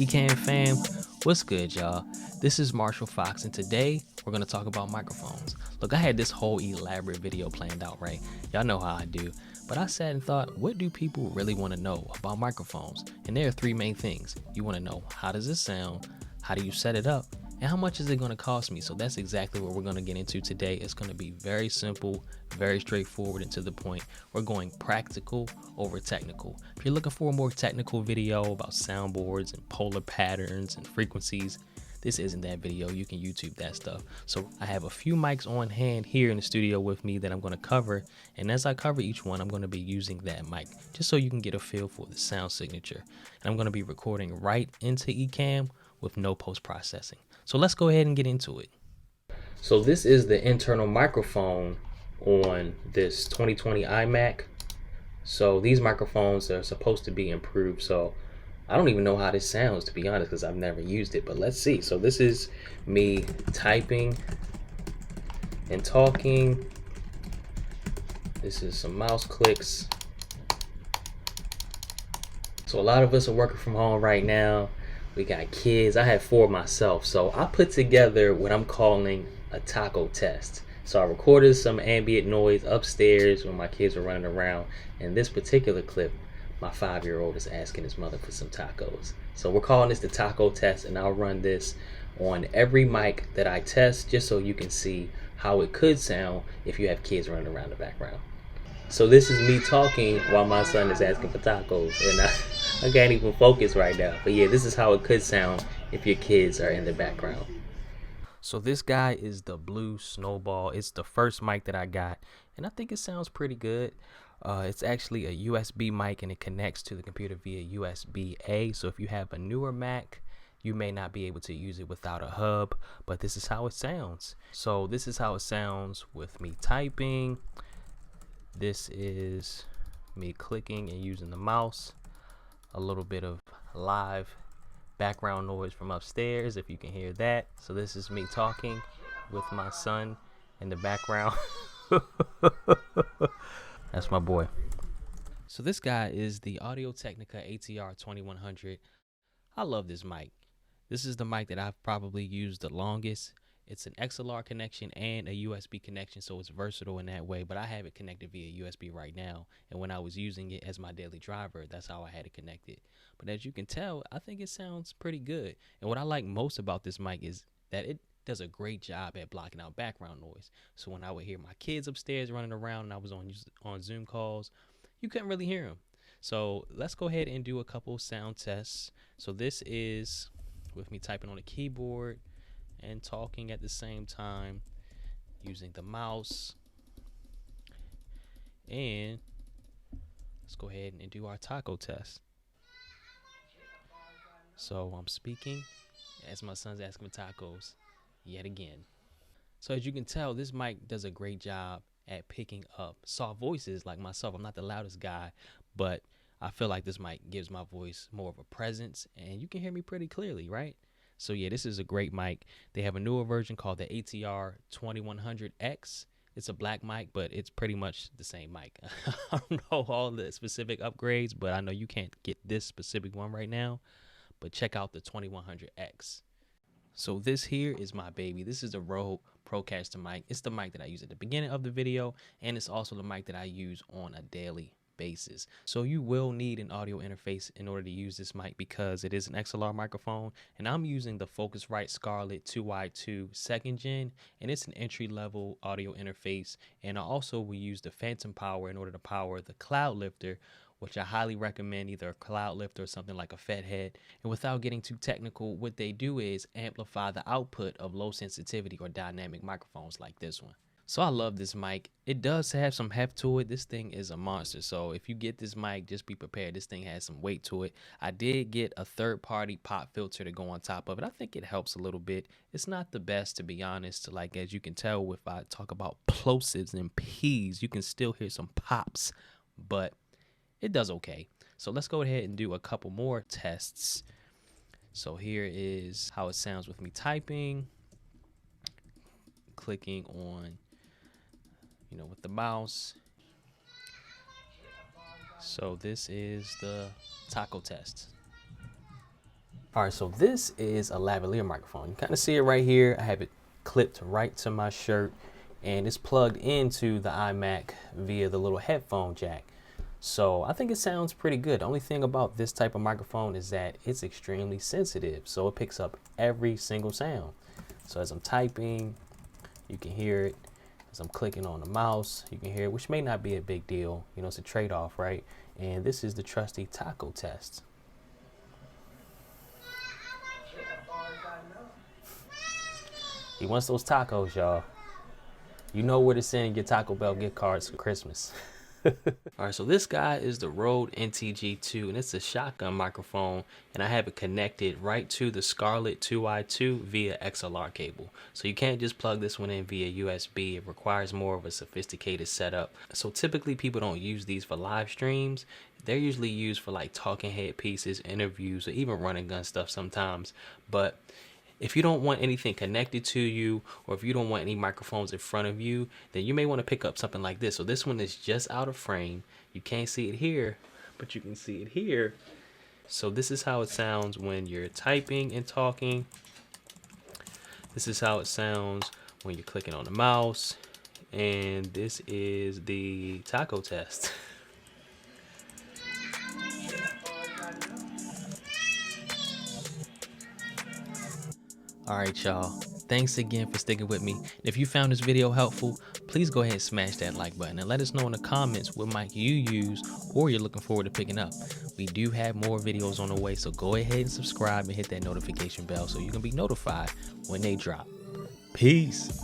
Ecamm fam, what's good y'all? This is Marshall Fox and today we're going to talk about microphones. Look, I had this whole elaborate video planned out, right? Y'all know how I do. But I sat and thought, what do people really want to know about microphones? And there are three main things. You want to know, how does it sound? How do you set it up? And how much is it going to cost me? So that's exactly what we're going to get into today. It's going to be very simple, very straightforward and to the point. We're going practical over technical. If you're looking for a more technical video about soundboards and polar patterns and frequencies, this isn't that video. You can YouTube that stuff. So I have a few mics on hand here in the studio with me that I'm going to cover. And as I cover each one, I'm going to be using that mic just so you can get a feel for the sound signature. And I'm going to be recording right into Ecamm with no post-processing. So let's go ahead and get into it. So this is the internal microphone on this 2020 iMac. So these microphones are supposed to be improved. So I don't even know how this sounds, to be honest, because I've never used it, but let's see. So this is me typing and talking. This is some mouse clicks. So a lot of us are working from home right now. We got kids. I have 4 myself. So I put together what I'm calling a taco test. So I recorded some ambient noise upstairs when my kids were running around. In this particular clip, my 5-year-old is asking his mother for some tacos. So we're calling this the taco test, and I'll run this on every mic that I test just so you can see how it could sound if you have kids running around the background. So this is me talking while my son is asking for tacos, and I can't even focus right now. But yeah, this is how it could sound if your kids are in the background. So this guy is the blue Snowball. It's the first mic that I got, and I think it sounds pretty good. It's actually a USB mic, and it connects to the computer via USB-A. So if you have a newer Mac, you may not be able to use it without a hub, but this is how it sounds. So this is how it sounds with me typing. This is me clicking and using the mouse. A little bit of live background noise from upstairs, if you can hear that. So this is me talking with my son in the background. That's my boy. So this guy is the Audio-Technica ATR 2100. I love this mic. This is the mic that I've probably used the longest. It's an XLR connection and a USB connection, so it's versatile in that way, but I have it connected via USB right now, and when I was using it as my daily driver, that's how I had it connected. But as you can tell, I think it sounds pretty good, and what I like most about this mic is that it does a great job at blocking out background noise. So when I would hear my kids upstairs running around and I was on Zoom calls, you couldn't really hear them. So let's go ahead and do a couple sound tests. So this is with me typing on a keyboard and talking at the same time using the mouse. And let's go ahead and do our taco test. So I'm speaking as my son's asking for tacos yet again. So as you can tell, this mic does a great job at picking up soft voices like myself. I'm not the loudest guy, but I feel like this mic gives my voice more of a presence, and you can hear me pretty clearly, right? So yeah, this is a great mic. They have a newer version called the ATR 2100X. It's a black mic, but it's pretty much the same mic. I don't know all the specific upgrades, but I know you can't get this specific one right now. But check out the 2100X. So this here is my baby. This is a Rode Procaster mic. It's the mic that I use at the beginning of the video, and it's also the mic that I use on a daily basis. So you will need an audio interface in order to use this mic because it is an XLR microphone, and I'm using the Focusrite Scarlett 2i2 2nd gen, and it's an entry-level audio interface. And I also will use the phantom power in order to power the Cloud Lifter, which I highly recommend, either a Cloud Lifter or something like a Fed And without getting too technical, what they do is amplify the output of low sensitivity or dynamic microphones like this one. So I love this mic. It does have some heft to it. This thing is a monster. So if you get this mic, just be prepared. This thing has some weight to it. I did get a third-party pop filter to go on top of it. I think it helps a little bit. It's not the best, to be honest. Like, as you can tell, if I talk about plosives and P's, you can still hear some pops, but it does okay. So let's go ahead and do a couple more tests. So here is how it sounds with me typing, clicking on, with the mouse. So this is the taco test. All right, so this is a lavalier microphone. You kind of see it right here. I have it clipped right to my shirt, and it's plugged into the iMac via the little headphone jack. So I think it sounds pretty good. The only thing about this type of microphone is that it's extremely sensitive, so it picks up every single sound. So as I'm typing, you can hear it. As I'm clicking on the mouse, you can hear it, which may not be a big deal. You know, it's a trade-off, right? And this is the trusty taco test. He wants those tacos, y'all. You know where to send your Taco Bell gift cards for Christmas. All right, so this guy is the Rode NTG2, and it's a shotgun microphone, and I have it connected right to the Scarlett 2i2 via XLR cable. So you can't just plug this one in via USB. It requires more of a sophisticated setup. So typically people don't use these for live streams. They're usually used for like talking head pieces, interviews, or even running gun stuff sometimes. But if you don't want anything connected to you, or if you don't want any microphones in front of you, then you may want to pick up something like this. So this one is just out of frame. You can't see it here, but you can see it here. So this is how it sounds when you're typing and talking. This is how it sounds when you're clicking on the mouse. And this is the taco test. All right, y'all. Thanks again for sticking with me. If you found this video helpful, please go ahead and smash that like button and let us know in the comments what mic you use or you're looking forward to picking up. We do have more videos on the way, so go ahead and subscribe and hit that notification bell so you can be notified when they drop. Peace.